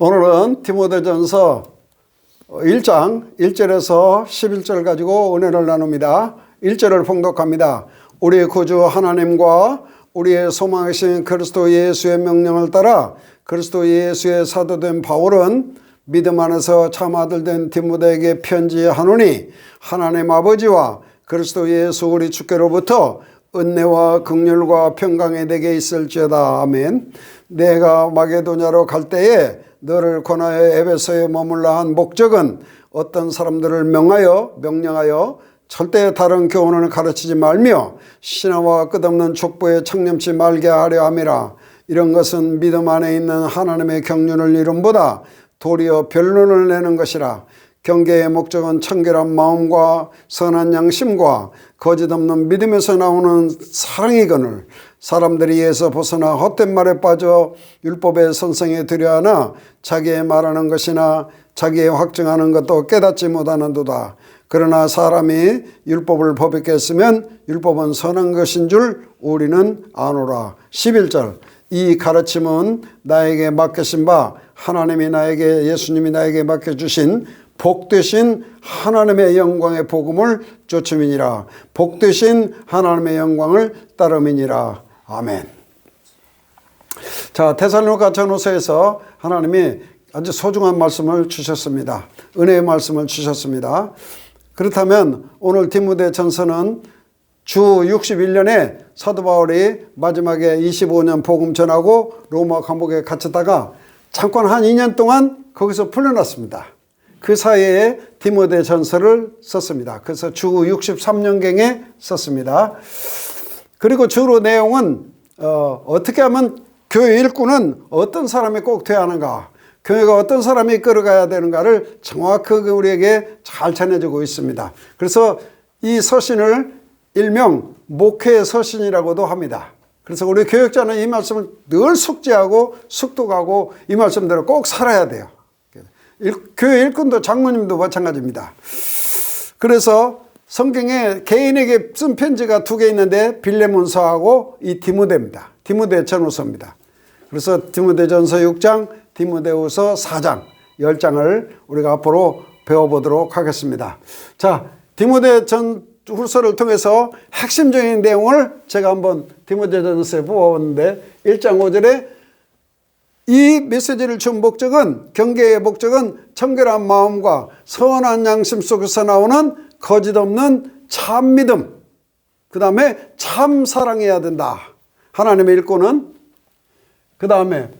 오늘은 디모데전서 1장 1절에서 11절 가지고 은혜를 나눕니다. 1절을 봉독합니다. 우리 구주 하나님과 우리의 소망이신 그리스도 예수의 명령을 따라 그리스도 예수의 사도된 바울은 믿음 안에서 참 아들 된 디모데에게 편지하노니 하나님 아버지와 그리스도 예수 우리 주께로부터 은혜와 긍휼과 평강이 내게 있을지어다. 아멘. 내가 마게도냐로 갈 때에 너를 권하여 에베소에 머물라 한 목적은 어떤 사람들을 명령하여 절대 다른 교훈을 가르치지 말며 신화와 끝없는 족보에 청렴치 말게 하려 함이라. 이런 것은 믿음 안에 있는 하나님의 경륜을 이름보다 도리어 변론을 내는 것이라. 경계의 목적은 청결한 마음과 선한 양심과 거짓 없는 믿음에서 나오는 사랑이거늘 사람들이 이에서 벗어나 헛된 말에 빠져 율법의 선성에 들여하나 자기의 말하는 것이나 자기의 확증하는 것도 깨닫지 못하는도다. 그러나 사람이 율법을 법있게 했으면 율법은 선한 것인 줄 우리는 아노라. 11절 이 가르침은 나에게 맡기신 바 하나님이 나에게 예수님이 나에게 맡겨주신 복되신 하나님의 영광의 복음을 쫓음이니라. 복되신 하나님의 영광을 따름이니라. 아멘. 자, 데살로니가 전후서에서 하나님이 아주 소중한 말씀을 주셨습니다. 은혜의 말씀을 주셨습니다. 그렇다면 오늘 디모데 전서는 주 61년에 사도 바울이 마지막에 25년 복음 전하고 로마 감옥에 갇혔다가 잠깐 한 2년 동안 거기서 풀려났습니다. 그 사이에 디모데 전서를 썼습니다. 그래서 주 63년경에 썼습니다. 그리고 주로 내용은 어떻게 하면 교회 일꾼은 어떤 사람이 꼭 돼야 하는가, 교회가 어떤 사람이 끌어가야 되는가를 정확하게 우리에게 잘 전해주고 있습니다. 그래서 이 서신을 일명 목회 서신이라고도 합니다. 그래서 우리 교역자는 이 말씀을 늘 숙지하고 숙독하고 이 말씀대로 꼭 살아야 돼요. 교회 일꾼도 장로님도 마찬가지입니다. 그래서 성경에 개인에게 쓴 편지가 2개 있는데 빌레몬서하고 이 디모데입니다. 디모데 전후서입니다. 그래서 디모데전서 6장, 디모데후서 4장, 10장을 우리가 앞으로 배워보도록 하겠습니다. 자, 디모데 전후서를 통해서 핵심적인 내용을 제가 한번 디모데전서에 뽑아봤는데 1장 5절에 이 메시지를 준 목적은, 경계의 목적은 청결한 마음과 선한 양심 속에서 나오는 거짓 없는 참 믿음, 그 다음에 참 사랑해야 된다. 하나님의 일꾼은. 그 다음에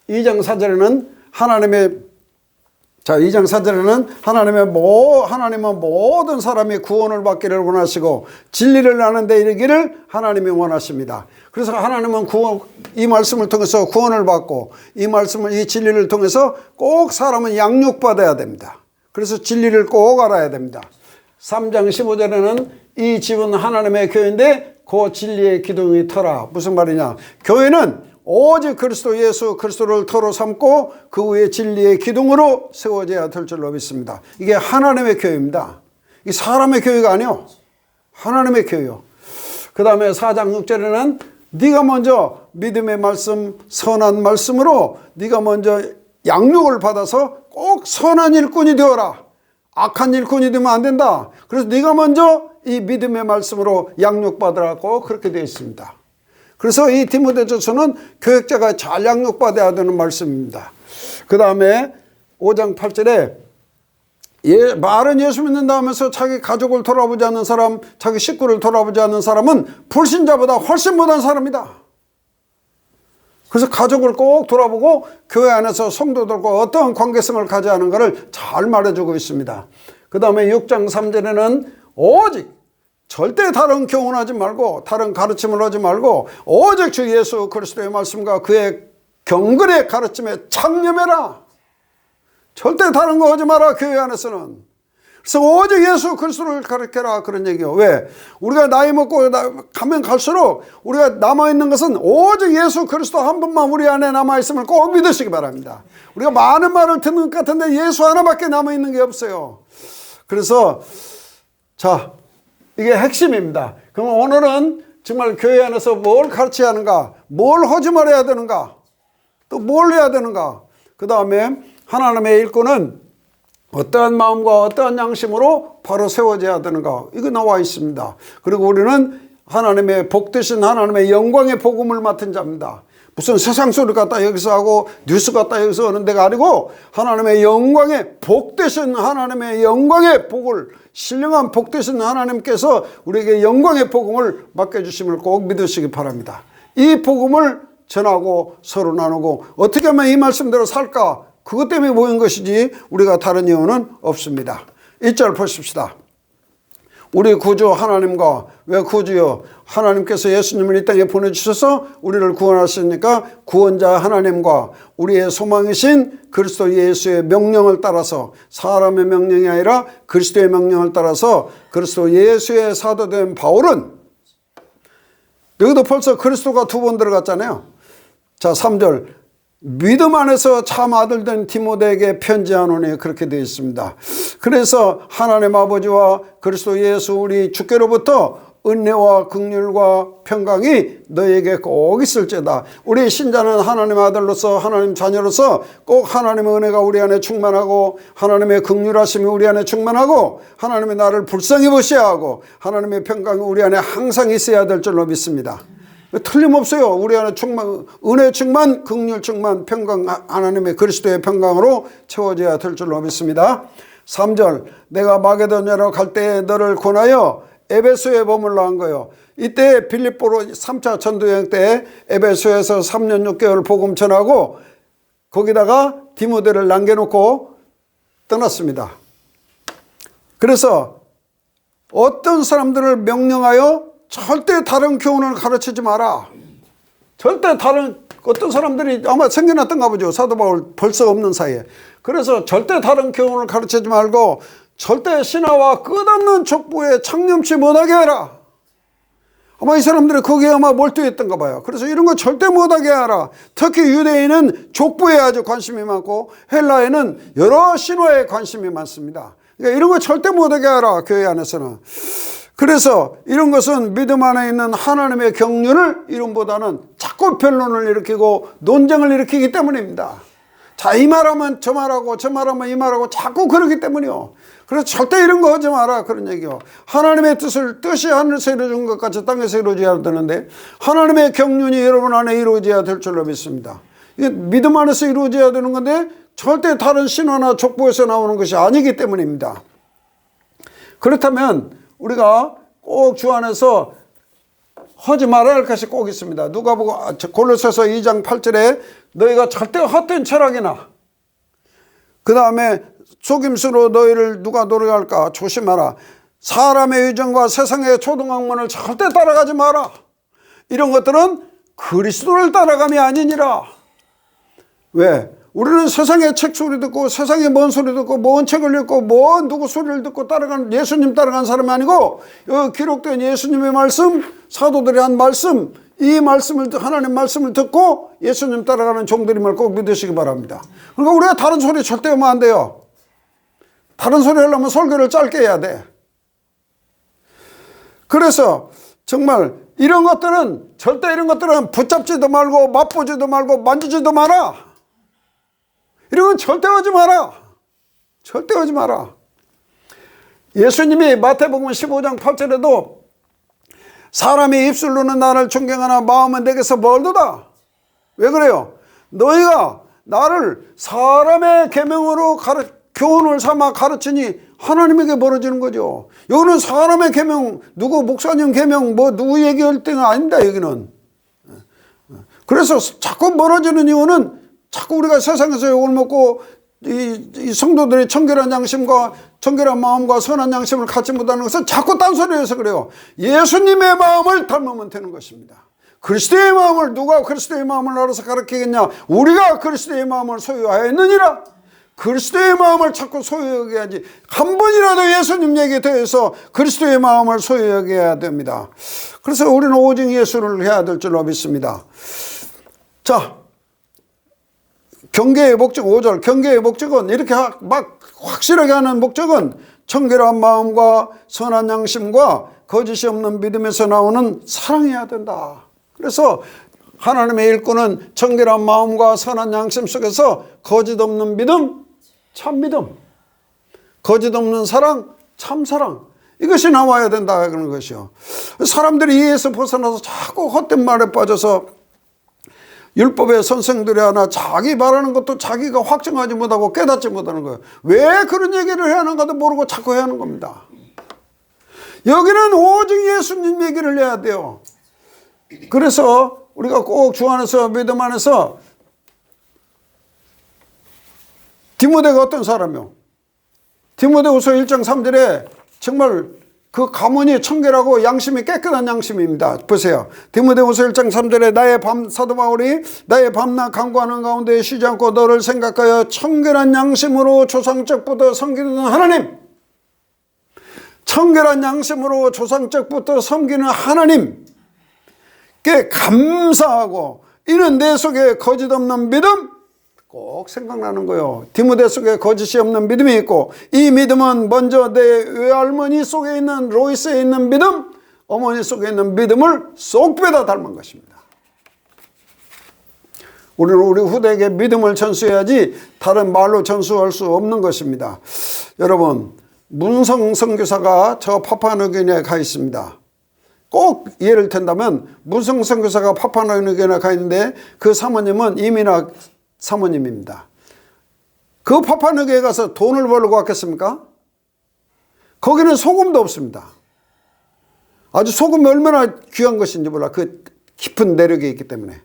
2장 4절에는 하나님은 모든 사람이 구원을 받기를 원하시고 진리를 아는 데 이르기를 하나님이 원하십니다. 그래서 하나님은 이 말씀을 통해서 구원을 받고 이 진리를 통해서 꼭 사람은 양육받아야 됩니다. 그래서 진리를 꼭 알아야 됩니다. 3장 15절에는 이 집은 하나님의 교회인데 그 진리의 기둥이 터라. 무슨 말이냐? 교회는 오직 그리스도 예수 그리스도를 터로 삼고 그 후에 진리의 기둥으로 세워져야 될 줄로 믿습니다. 이게 하나님의 교회입니다. 이 사람의 교회가 아니요, 하나님의 교회요. 그 다음에 4장 6절에는 네가 먼저 믿음의 말씀, 선한 말씀으로 네가 먼저 양육을 받아서 꼭 선한 일꾼이 되어라. 악한 일꾼이 되면 안 된다. 그래서 네가 먼저 이 믿음의 말씀으로 양육받으라고 그렇게 되어 있습니다. 그래서 이 디모데전서는 교역자가 잘 양육받아야 되는 말씀입니다. 그 다음에 5장 8절에 말은 예수 믿는다 하면서 자기 가족을 돌아보지 않는 사람, 자기 식구를 돌아보지 않는 사람은 불신자보다 훨씬 못한 사람이다. 그래서 가족을 꼭 돌아보고 교회 안에서 성도들과 어떠한 관계성을 가져야 하는가를 잘 말해주고 있습니다. 그 다음에 6장 3절에는 오직 절대 다른 교훈하지 말고 다른 가르침을 하지 말고 오직 주 예수 그리스도의 말씀과 그의 경건의 가르침에 창념해라. 절대 다른 거 하지 마라. 교회 안에서는. 그래서 오직 예수 그리스도를 가르쳐라. 그런 얘기요. 왜? 우리가 나이 먹고 가면 갈수록 우리가 남아있는 것은 오직 예수 그리스도 한 분만 우리 안에 남아있음을 꼭 믿으시기 바랍니다. 우리가 많은 말을 듣는 것 같은데 예수 하나밖에 남아있는 게 없어요. 그래서 자, 이게 핵심입니다. 그럼 오늘은 정말 교회 안에서 뭘 가르쳐야 하는가, 뭘 하지 말아야 되는가, 또 뭘 해야 되는가, 그 다음에 하나님의 일꾼은 어떠한 마음과 어떠한 양심으로 바로 세워져야 되는가, 이거 나와 있습니다. 그리고 우리는 하나님의 복되신 하나님의 영광의 복음을 맡은 자입니다. 무슨 세상 소리 갖다 여기서 하고 뉴스 갖다 여기서 하는 데가 아니고 하나님의 영광의 복되신 하나님의 영광의 복을, 신령한 복되신 하나님께서 우리에게 영광의 복음을 맡겨주심을 꼭 믿으시기 바랍니다. 이 복음을 전하고 서로 나누고 어떻게 하면 이 말씀대로 살까, 그것 때문에 모인 것이지 우리가 다른 이유는 없습니다. 1절 보십시다. 우리 구주 하나님과, 왜 구주요? 하나님께서 예수님을 이 땅에 보내주셔서 우리를 구원하시니까 구원자 하나님과 우리의 소망이신 그리스도 예수의 명령을 따라서, 사람의 명령이 아니라 그리스도의 명령을 따라서 그리스도 예수의 사도된 바울은, 여기도 벌써 그리스도가 2번 들어갔잖아요. 자, 3절. 믿음 안에서 참 아들 된 디모데에게 편지하노니, 그렇게 되어 있습니다. 그래서 하나님 아버지와 그리스도 예수 우리 주께로부터 은혜와 긍휼과 평강이 너에게 꼭 있을지어다. 우리 신자는 하나님 아들로서, 하나님 자녀로서 꼭 하나님의 은혜가 우리 안에 충만하고, 하나님의 긍휼하심이 우리 안에 충만하고, 하나님의 나를 불쌍히 보셔야 하고, 하나님의 평강이 우리 안에 항상 있어야 될 줄로 믿습니다. 틀림없어요. 우리 안에 충만, 은혜 충만, 긍휼 충만, 평강, 하나님의 그리스도의 평강으로 채워져야 될 줄로 믿습니다. 3절. 내가 마게도냐로 갈 때에 너를 권하여 에베소에 머물러 한 거예요. 이때 빌립보로 3차 전도여행 때 에베소에서 3년 6개월 복음 전하고 거기다가 디모데를 남겨놓고 떠났습니다. 그래서 어떤 사람들을 명령하여 절대 다른 교훈을 가르치지 마라. 절대 다른, 어떤 사람들이 아마 생겨났던가 보죠. 사도 바울 벌써 없는 사이에. 그래서 절대 다른 교훈을 가르치지 말고 절대 신하와 끝없는 족보에 창념치 못하게 해라. 아마 이 사람들이 거기에 아마 몰두했던가 봐요. 그래서 이런 거 절대 못하게 하라. 특히 유대인은 족보에 아주 관심이 많고 헬라에는 여러 신화에 관심이 많습니다. 그러니까 이런 거 절대 못하게 하라, 교회 안에서는. 그래서 이런 것은 믿음 안에 있는 하나님의 경륜을 이름보다는 자꾸 변론을 일으키고 논쟁을 일으키기 때문입니다. 자, 이 말하면 저 말하고 저 말하면 이 말하고 자꾸 그러기 때문이요. 그래서 절대 이런 거 하지 마라, 그런 얘기요. 하나님의 뜻이 하늘에서 이루어진 것 같이 땅에서 이루어져야 되는데 하나님의 경륜이 여러분 안에 이루어져야 될 줄로 믿습니다. 이게 믿음 안에서 이루어져야 되는 건데 절대 다른 신화나 족보에서 나오는 것이 아니기 때문입니다. 그렇다면 우리가 꼭 주 안에서 하지 말아야 할 것이 꼭 있습니다. 누가복음 골로새서 2장 8절에 너희가 절대 헛된 철학이나 그 다음에 속임수로 너희를 누가 노래할까 조심하라. 사람의 의정과 세상의 초등학문을 절대 따라가지 마라. 이런 것들은 그리스도를 따라감이 아니니라. 왜? 우리는 세상의 책 소리 듣고 세상의 뭔 소리 듣고 뭔 책을 읽고 뭔 누구 소리를 듣고 따라가는, 예수님 따라가는 사람이 아니고 여기 기록된 예수님의 말씀, 사도들이 한 말씀, 이 말씀을, 하나님 말씀을 듣고 예수님 따라가는 종들임을 꼭 믿으시기 바랍니다. 그러니까 우리가 다른 소리 절대 하면 안 돼요. 다른 소리 하려면 설교를 짧게 해야 돼. 그래서 정말 이런 것들은, 절대 이런 것들은 붙잡지도 말고 맛보지도 말고 만지지도 마라. 이런 건 절대 하지 마라. 절대 하지 마라. 예수님이 마태복음 15장 8절에도 사람이 입술로는 나를 존경하나 마음은 내게서 멀도다. 왜 그래요? 너희가 나를 사람의 계명으로 교훈을 삼아 가르치니 하나님에게 멀어지는 거죠. 여기는 사람의 계명, 누구 목사님 계명, 뭐 누구 얘기할 때가 아닙니다. 여기는. 그래서 자꾸 멀어지는 이유는 자꾸 우리가 세상에서 욕을 먹고 이 성도들이 청결한 양심과 청결한 마음과 선한 양심을 갖지 못하는 것은 자꾸 딴소리해서 그래요. 예수님의 마음을 닮으면 되는 것입니다. 그리스도의 마음을, 누가 그리스도의 마음을 알아서 가르치겠냐? 우리가 그리스도의 마음을 소유하였느니라. 그리스도의 마음을 자꾸 소유하게 하지. 한 번이라도 예수님 얘기에 대해서 그리스도의 마음을 소유하게 해야 됩니다. 그래서 우리는 오직 예수를 해야 될 줄로 믿습니다. 자, 경계의 목적 5절. 경계의 목적은 이렇게 막 확실하게 하는 목적은 청결한 마음과 선한 양심과 거짓이 없는 믿음에서 나오는 사랑해야 된다. 그래서 하나님의 일꾼은 청결한 마음과 선한 양심 속에서 거짓 없는 믿음, 참 믿음, 거짓 없는 사랑, 참 사랑, 이것이 나와야 된다 그런 것이요. 사람들이 이에서 벗어나서 자꾸 헛된 말에 빠져서 율법의 선생들이 하나 자기 말하는 것도 자기가 확증하지 못하고 깨닫지 못하는 거예요. 왜 그런 얘기를 해야 하는가도 모르고 자꾸 해야 하는 겁니다. 여기는 오직 예수님 얘기를 해야 돼요. 그래서 우리가 꼭 주 안에서 믿음 안에서 디모데가 어떤 사람이요? 디모데후서 1장 3절에 정말 그 가문이 청결하고 양심이 깨끗한 양심입니다. 보세요. 디모데후서 1장 3절에 사도 바울이 나의 밤낮 간구하는 가운데 쉬지 않고 너를 생각하여 청결한 양심으로 조상적부터 섬기는 하나님, 청결한 양심으로 조상적부터 섬기는 하나님께 감사하고 이는 내 속에 거짓 없는 믿음 꼭 생각나는 거예요. 디모데 속에 거짓이 없는 믿음이 있고 이 믿음은 먼저 내 외할머니 속에 있는 로이스에 있는 믿음, 어머니 속에 있는 믿음을 쏙 빼다 닮은 것입니다. 우리는 우리 후대에게 믿음을 전수해야지 다른 말로 전수할 수 없는 것입니다. 여러분, 문성 선교사가 저 파푸아뉴기니아에 가 있습니다. 꼭 예를 든다면 문성 선교사가 파푸아뉴기니아에 가 있는데 그 사모님은 이민학 사모님입니다. 그 파푸아뉴기니아에 가서 돈을 벌려고 왔겠습니까? 거기는 소금도 없습니다. 아주 소금이 얼마나 귀한 것인지 몰라. 그 깊은 내력이 있기 때문에.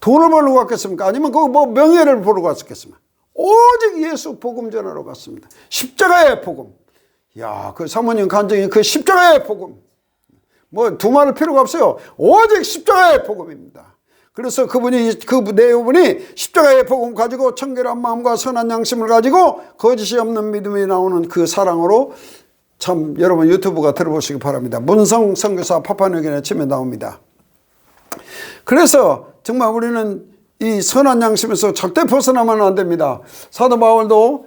돈을 벌려고 왔겠습니까? 아니면 그 뭐 명예를 보려고 왔겠습니까? 오직 예수 복음 전하러 갔습니다. 십자가의 복음. 야, 그 사모님 간증이 그 십자가의 복음. 뭐 두말할 필요가 없어요. 오직 십자가의 복음입니다. 그래서 그분이 그 내용분이 십자가의 복음 가지고 청결한 마음과 선한 양심을 가지고 거짓이 없는 믿음이 나오는 그 사랑으로 참 여러분 유튜브가 들어보시기 바랍니다. 문성 선교사 파푸아뉴기니아 치면 나옵니다. 그래서 정말 우리는 이 선한 양심에서 절대 벗어나면 안 됩니다. 사도 바울도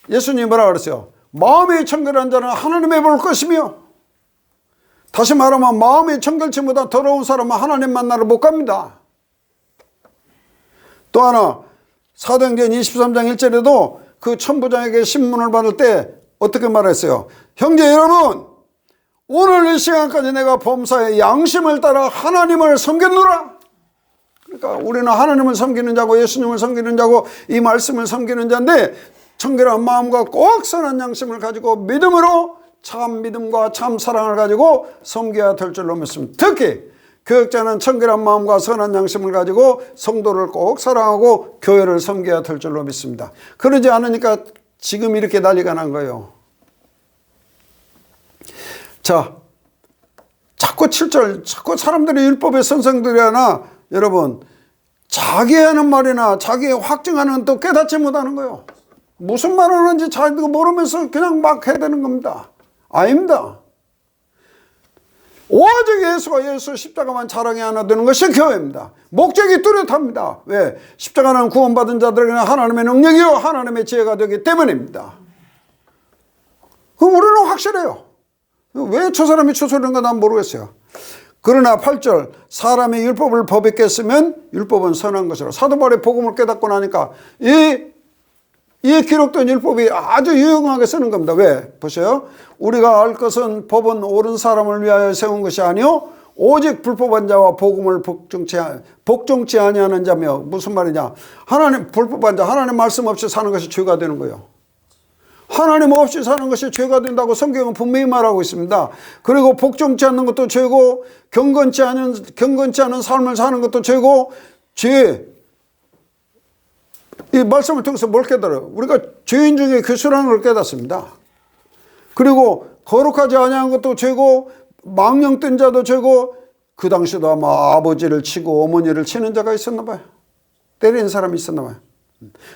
예수님이 뭐라 그랬어요? 마음이 청결한 자는 하나님의 볼 것이며, 다시 말하면 마음이 청결치 못한 더러운 사람은 하나님 만나러 못 갑니다. 또 하나 사도행전 23장 1절에도 그 천부장에게 신문을 받을 때 어떻게 말했어요? 형제 여러분, 오늘 이 시간까지 내가 범사에 양심을 따라 하나님을 섬겼노라. 그러니까 우리는 하나님을 섬기는 자고 예수님을 섬기는 자고 이 말씀을 섬기는 자인데 청결한 마음과 꼭 선한 양심을 가지고 믿음으로 참 믿음과 참 사랑을 가지고 섬겨야 될 줄로 믿습니다. 특히 교역자는 청결한 마음과 선한 양심을 가지고 성도를 꼭 사랑하고 교회를 섬겨야 될 줄로 믿습니다. 그러지 않으니까 지금 이렇게 난리가 난 거예요. 자, 자꾸 7절, 자꾸 사람들이 율법의 선생들이 하나 여러분 자기 하는 말이나 자기 확증하는 또 깨닫지 못하는 거예요. 무슨 말 하는지 자기가 모르면서 그냥 막 해야 되는 겁니다. 아닙니다. 오직 예수가 예수 십자가만 자랑해야 되는 것이 교회입니다. 목적이 뚜렷합니다. 왜? 십자가는 구원받은 자들에게는 하나님의 능력이요 하나님의 지혜가 되기 때문입니다. 그럼 우리는 확실해요. 왜 저 사람이 추소리인가 난 모르겠어요. 그러나 8절 사람이 율법을 법에 깼으면 율법은 선한 것이라. 사도 바울의 복음을 깨닫고 나니까 이 기록된 율법이 아주 유용하게 쓰는 겁니다. 왜? 보세요. 우리가 알 것은 법은 옳은 사람을 위하여 세운 것이 아니요 오직 불법한 자와 복음을 복종치 아니하는 자며. 무슨 말이냐? 하나님 불법한 자, 하나님 말씀 없이 사는 것이 죄가 되는 거예요. 하나님 없이 사는 것이 죄가 된다고 성경은 분명히 말하고 있습니다. 그리고 복종치 않는 것도 죄고 경건치 않은 삶을 사는 것도 죄고 이 말씀을 통해서 뭘 깨달아요? 우리가 죄인 중에 괴수라는 걸 깨닫습니다. 그리고 거룩하지 아니한 것도 죄고 망령 뜬 자도 죄고 그 당시도 아마 아버지를 치고 어머니를 치는 자가 있었나 봐요. 때리는 사람이 있었나 봐요.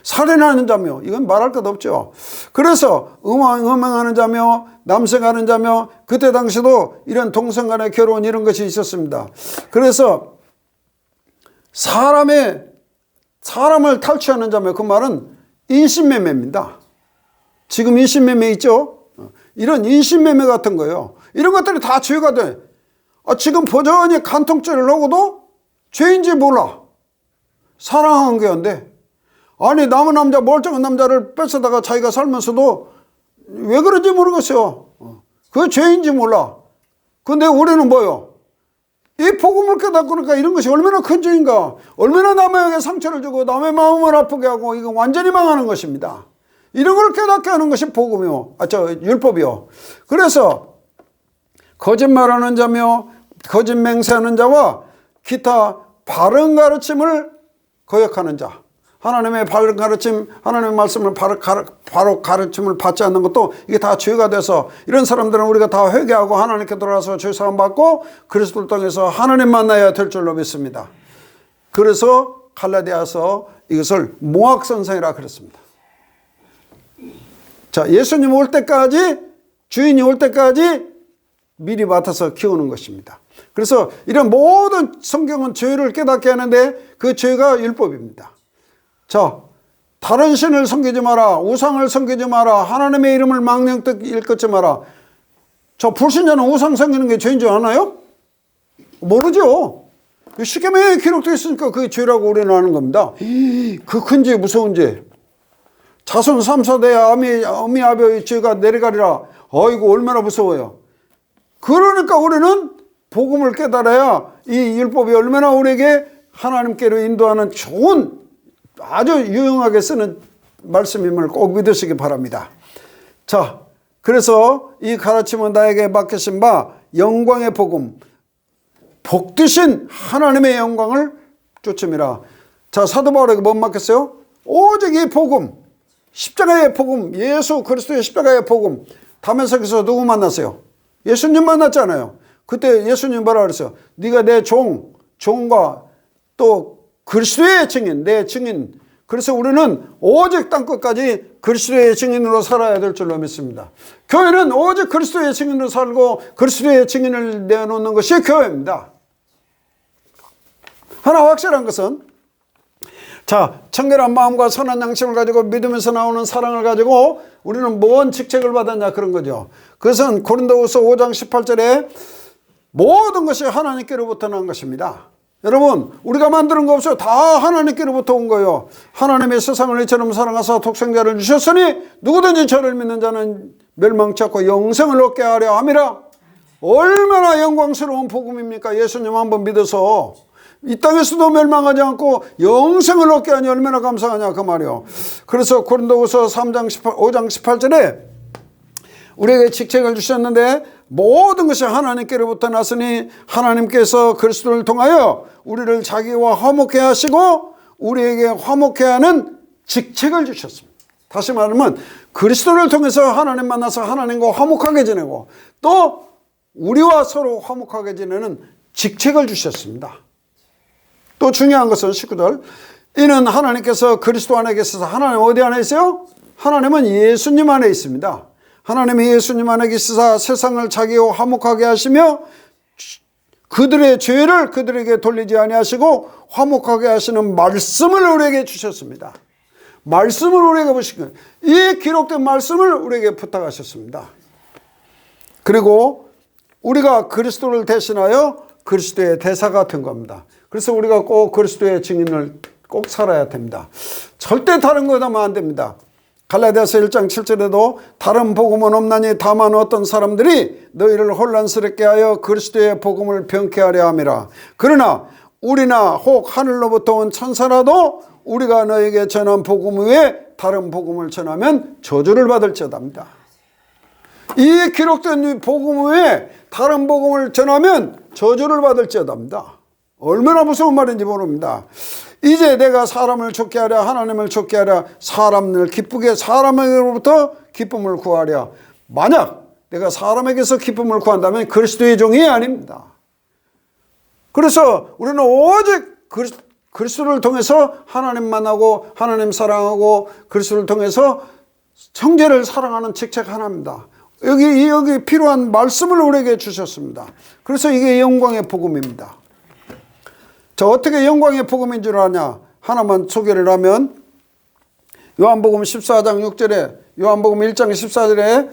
살인하는 자며 이건 말할 것 없죠. 그래서 음행하는 자며 남색하는 자며 그때 당시도 이런 동성 간의 결혼 이런 것이 있었습니다. 그래서 사람을 탈취하는 자며 그 말은 인신매매입니다. 지금 인신매매 있죠? 이런 인신매매 같은 거예요. 이런 것들이 다 죄가 돼. 지금 버전히 간통죄를 하고도 죄인지 몰라. 사랑한 게 안 돼. 아니 남은 남자 멀쩡한 남자를 뺏어다가 자기가 살면서도 왜 그런지 모르겠어요. 그 죄인지 몰라. 근데 우리는 뭐요? 이 복음을 깨닫고 그러니까 이런 것이 얼마나 큰 죄인가. 얼마나 남에게 상처를 주고 남의 마음을 아프게 하고 이거 완전히 망하는 것입니다. 이런 걸 깨닫게 하는 것이 복음이요. 율법이요. 그래서 거짓말하는 자며 거짓 맹세하는 자와 기타 바른 가르침을 거역하는 자. 하나님의 바른 가르침, 하나님의 말씀을 바로 가르침을 받지 않는 것도 이게 다 죄가 돼서 이런 사람들은 우리가 다 회개하고 하나님께 돌아와서 죄사함 받고 그리스도를 통해서 하나님 만나야 될 줄로 믿습니다. 그래서 갈라디아서 이것을 모학선생이라 그랬습니다. 자, 예수님 올 때까지, 주인이 올 때까지 미리 맡아서 키우는 것입니다. 그래서 이런 모든 성경은 죄를 깨닫게 하는데 그 죄가 율법입니다. 자, 다른 신을 섬기지 마라. 우상을 섬기지 마라. 하나님의 이름을 망령되이 일컫지 마라. 저 불신자는 우상 섬기는 게 죄인 줄 아나요? 모르죠. 십계명에 기록되어 있으니까 그게 죄라고 우리는 아는 겁니다. 그 큰 죄, 무서운 죄. 자손 3, 4대 어미 아버의 죄가 내려가리라. 어이구 얼마나 무서워요. 그러니까 우리는 복음을 깨달아야 이 율법이 얼마나 우리에게 하나님께로 인도하는 좋은 아주 유용하게 쓰는 말씀임을 꼭 믿으시기 바랍니다. 자, 그래서 이 가르침은 나에게 맡기신 바 영광의 복음, 복되신 하나님의 영광을 쫓음이라. 자, 사도 바울에게 뭐 맡겼어요? 오직 이 복음, 십자가의 복음, 예수 그리스도의 십자가의 복음. 다메섹에서 누구 만났어요? 예수님 만났잖아요. 그때 예수님 뭐라 그랬어요? 네가 내 종과 또 그리스도의 증인, 내 증인. 그래서 우리는 오직 땅끝까지 그리스도의 증인으로 살아야 될 줄로 믿습니다. 교회는 오직 그리스도의 증인으로 살고 그리스도의 증인을 내놓는 것이 교회입니다. 하나 확실한 것은, 자, 청결한 마음과 선한 양심을 가지고 믿으면서 나오는 사랑을 가지고 우리는 뭔 직책을 받았냐 그런 거죠. 그것은 고린도후서 5장 18절에 모든 것이 하나님께로부터 난 것입니다. 여러분, 우리가 만드는 거 없어요. 다 하나님께로부터 온 거예요. 하나님의 세상을 이처럼 사랑하사 독생자를 주셨으니 누구든지 저를 믿는 자는 멸망치 않고 영생을 얻게 하려 함이라. 얼마나 영광스러운 복음입니까? 예수님 한번 믿어서 이 땅에서도 멸망하지 않고 영생을 얻게 하니 얼마나 감사하냐 그 말이요. 그래서 고린도후서 5장 18절에 우리에게 직책을 주셨는데 모든 것이 하나님께로부터 났으니 하나님께서 그리스도를 통하여 우리를 자기와 화목해 하시고 우리에게 화목해 하는 직책을 주셨습니다. 다시 말하면 그리스도를 통해서 하나님 만나서 하나님과 화목하게 지내고 또 우리와 서로 화목하게 지내는 직책을 주셨습니다. 또 중요한 것은 19절, 이는 하나님께서 그리스도 안에 계셔서. 하나님 어디 안에 있어요? 하나님은 예수님 안에 있습니다. 하나님이 예수님 안에 계시사 세상을 자기와 화목하게 하시며 그들의 죄를 그들에게 돌리지 아니하시고 화목하게 하시는 말씀을 우리에게 주셨습니다. 말씀을 우리에게 보시고 이 기록된 말씀을 우리에게 부탁하셨습니다. 그리고 우리가 그리스도를 대신하여 그리스도의 대사가 된 겁니다. 그래서 우리가 꼭 그리스도의 증인을 꼭 살아야 됩니다. 절대 다른 거 하면 안 됩니다. 갈라디아서 1장 7절에도 다른 복음은 없나니 다만 어떤 사람들이 너희를 혼란스럽게 하여 그리스도의 복음을 병케 하려 함이라. 그러나 우리나 혹 하늘로부터 온 천사라도 우리가 너에게 전한 복음 외에 다른 복음을 전하면 저주를 받을지어다입니다. 이 기록된 이 복음 외에 다른 복음을 전하면 저주를 받을지어다입니다. 얼마나 무서운 말인지 모릅니다. 이제 내가 사람을 좋게 하랴 하나님을 좋게 하랴 사람을 기쁘게 사람에게로부터 기쁨을 구하랴. 만약 내가 사람에게서 기쁨을 구한다면 그리스도의 종이 아닙니다. 그래서 우리는 오직 그리스도를 통해서 하나님 만나고 하나님 사랑하고 그리스도를 통해서 형제를 사랑하는 직책 하나입니다. 여기 필요한 말씀을 우리에게 주셨습니다. 그래서 이게 영광의 복음입니다. 자, 어떻게 영광의 복음인 줄 아냐? 하나만 소개를 하면 요한복음 14장 6절에 요한복음 1장 14절에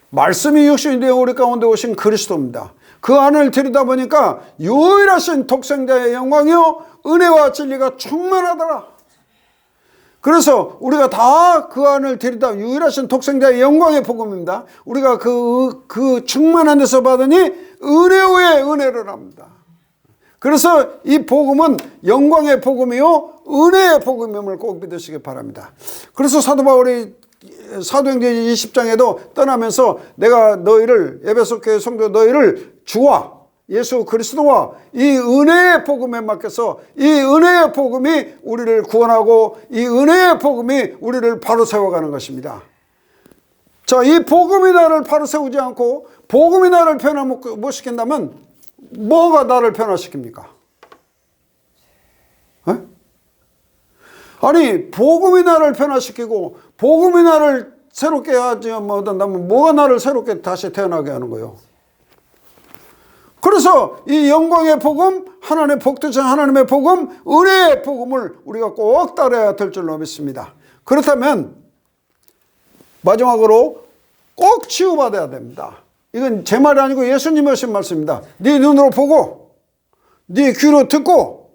말씀이 육신이 되어 우리 가운데 오신 그리스도입니다. 그 안을 들여다보니까 유일하신 독생자의 영광이요 은혜와 진리가 충만하더라. 그래서 우리가 다 그 안을 들여다 유일하신 독생자의 영광의 복음입니다. 우리가 그 충만한 데서 받으니 은혜 위에 은혜를 합니다. 그래서 이 복음은 영광의 복음이요 은혜의 복음임을 꼭 믿으시기 바랍니다. 그래서 사도 바울이 사도행전 20장에도 떠나면서 내가 너희를 에베소 교회 성도 너희를 주와 예수 그리스도와 이 은혜의 복음에 맡겨서 이 은혜의 복음이 우리를 구원하고 이 은혜의 복음이 우리를 바로 세워가는 것입니다. 자, 이 복음이 나를 바로 세우지 않고 복음이 나를 변화 못 시킨다면 뭐가 나를 변화시킵니까? 에? 아니 복음이 나를 변화시키고 복음이 나를 새롭게 하지 못한다면 뭐가 나를 새롭게 다시 태어나게 하는 거예요? 그래서 이 영광의 복음, 하나님의 복되신 하나님의 복음, 은혜의 복음을 우리가 꼭 따라야 될 줄로 믿습니다. 그렇다면 마지막으로 꼭 치유받아야 됩니다. 이건 제 말이 아니고 예수님이 하신 말씀입니다. 네 눈으로 보고 네 귀로 듣고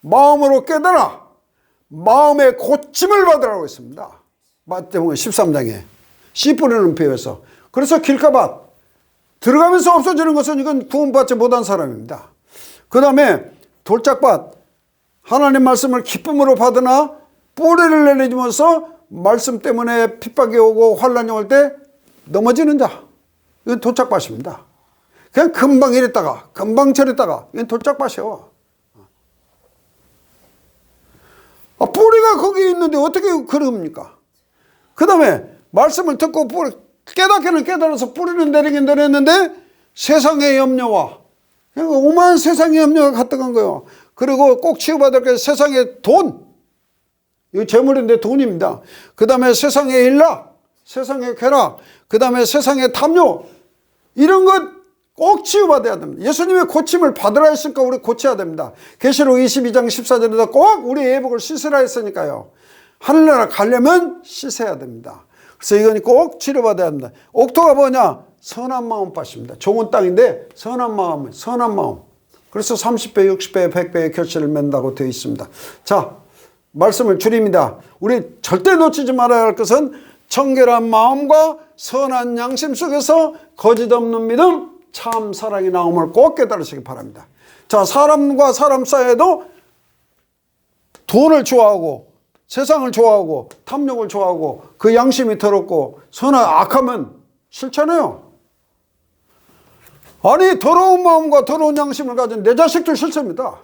마음으로 깨달아 마음의 고침을 받으라고 했습니다. 마태복음 13장에 씨 뿌리는 배에서. 그래서 길가밭 들어가면서 없어지는 것은 이건 구원받지 못한 사람입니다. 그 다음에 돌짝밭 하나님 말씀을 기쁨으로 받으나 뿌리를 내리면서 말씀 때문에 핍박이 오고 환란이 올 때 넘어지는 자, 이건 돌짝밭입니다. 그냥 금방 이랬다가 금방 저랬다가 이건 돌짝밭이요. 뿌리가 거기 있는데 어떻게 그럽니까? 그 다음에 말씀을 듣고 깨닫기는 깨달아서 뿌리는 내리긴 내렸는데 세상의 염려와 오만 세상의 염려가 가득한 거예요. 그리고 꼭 치유받을 게 세상의 돈, 이거 재물인데 돈입니다. 그 다음에 세상의 일락, 세상의 쾌락, 그 다음에 세상의 탐욕, 이런 것 꼭 치유받아야 됩니다. 예수님의 고침을 받으라 했으니까 우리 고쳐야 됩니다. 계시록 22장 14절에도 꼭 우리 예복을 씻으라 했으니까요. 하늘나라 가려면 씻어야 됩니다. 그래서 이건 꼭 치료받아야 합니다. 옥토가 뭐냐? 선한 마음밭입니다. 좋은 땅인데 선한 마음, 선한 마음. 그래서 30배, 60배, 100배의 결실을 맺는다고 되어 있습니다. 자, 말씀을 줄입니다. 우리 절대 놓치지 말아야 할 것은 청결한 마음과 선한 양심 속에서 거짓 없는 믿음, 참 사랑이 나옴을 꼭 깨달으시기 바랍니다. 자, 사람과 사람 사이에도 돈을 좋아하고 세상을 좋아하고 탐욕을 좋아하고 그 양심이 더럽고 선한 악하면 싫잖아요. 아니 더러운 마음과 더러운 양심을 가진 내 자식도 싫습니다.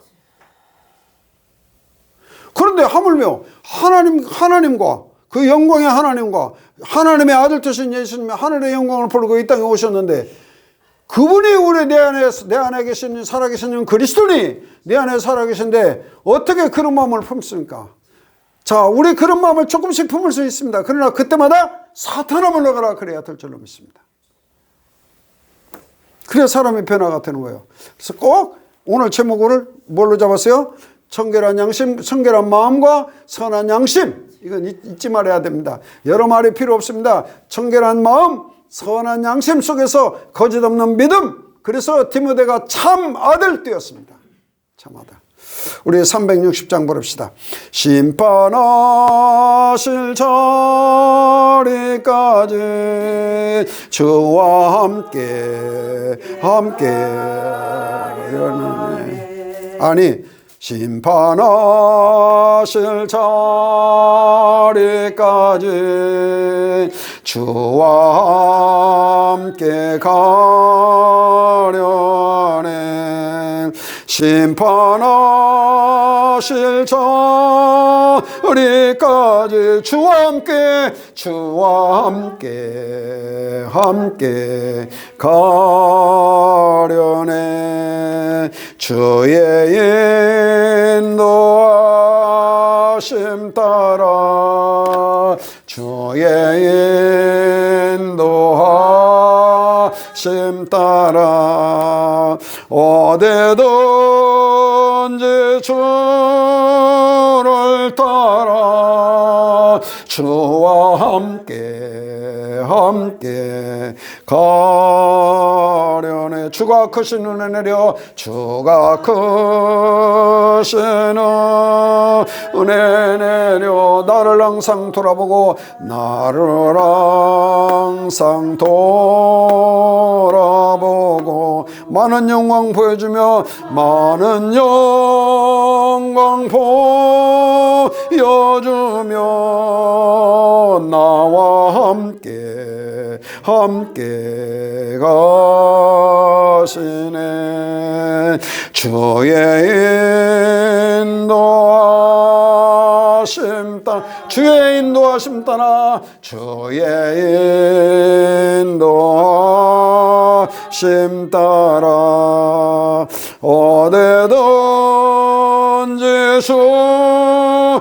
그런데 하물며 하나님과 그 영광의 하나님과 하나님의 아들 되신 예수님이 하늘의 영광을 보려고 이 땅에 오셨는데 그분이 우리 내 안에 계신 살아계신 그리스도니 내 안에 살아계신데 어떻게 그런 마음을 품습니까? 자, 우리 그런 마음을 조금씩 품을 수 있습니다. 그러나 그때마다 사탄아 물러가라 그래야 될 줄로 믿습니다. 그래야 사람이 변화가 되는 거예요. 그래서 꼭 오늘 제목을 뭘로 잡았어요? 청결한 양심, 청결한 마음과 선한 양심. 이건 잊지 말아야 됩니다. 여러 말이 필요 없습니다. 청결한 마음, 선한 양심 속에서 거짓 없는 믿음. 그래서 디모데가 참 아들 되었습니다. 참 아들. 우리 360장 보릅시다. 심판하실 자리까지 주와 함께 아니 심판하실 자리까지 주와 함께 가려네. 심판하실 자리까지 주와 함께 가려네. 주의 인도하심 따라 주의 인도하심 따라 어디든지 주를 따라 주와 함께 가려네. 주가 크신 은혜 내려 주가 크신 은혜 내려 나를 항상 돌아보고 나를 항상 돌아보고 많은 영광 보여주며 많은 영광 보여주며 나와 함께 가시네. 주의 인도하심 따라 주의 인도하심 따라 주의 인도하심 따라 어디든지 주를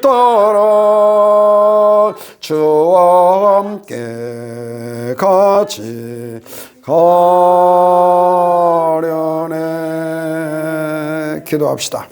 따라 주와 함께 같이 가려네. 기도합시다.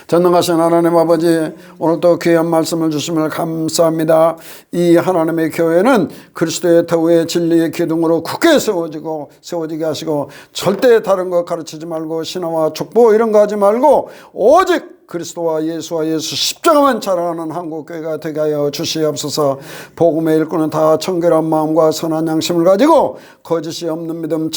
전능하신 하나님 아버지, 오늘도 귀한 말씀을 주심을 감사합니다. 이 하나님의 교회는 그리스도의 터위의 진리의 기둥으로 굳게 세워지게 하시고 절대 다른 것 가르치지 말고 신화와 족보 이런 거 하지 말고 오직 그리스도와 예수 십자가만 자랑하는 한국교회가 되게 하여 주시옵소서. 복음의 일꾼은 다 청결한 마음과 선한 양심을 가지고 거짓이 없는 믿음,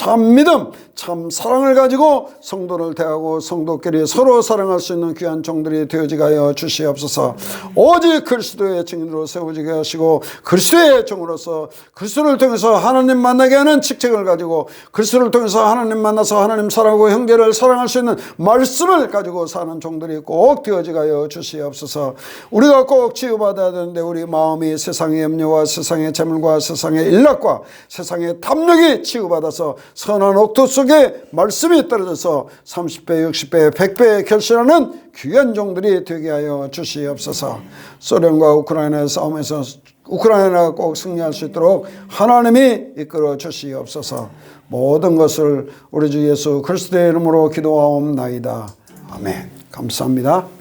참 사랑을 가지고 성도를 대하고 성도끼리 서로 사랑할 수 있는 귀한 종들이 되어지게 하여 주시옵소서. 오직 그리스도의 증인으로 세워지게 하시고 그리스도의 종으로서 그리스도를 통해서 하나님 만나게 하는 직책을 가지고 그리스도를 통해서 하나님 만나서 하나님 사랑하고 형제를 사랑할 수 있는 말씀을 가지고 사는 종들이 꼭 되어지게 하여 주시옵소서. 우리가 꼭 치유받아야 되는데 우리 마음이 세상의 염려와 세상의 재물과 세상의 일락과 세상의 탐욕이 치유받아서 선한 옥토 속에 말씀이 떨어져서 30배, 60배, 100배 결실하는 귀한 종들이 되게 하여 주시옵소서. 소련과 우크라이나의 싸움에서 우크라이나가 꼭 승리할 수 있도록 하나님이 이끌어 주시옵소서. 모든 것을 우리 주 예수 그리스도의 이름으로 기도하옵나이다. 아멘. 감사합니다.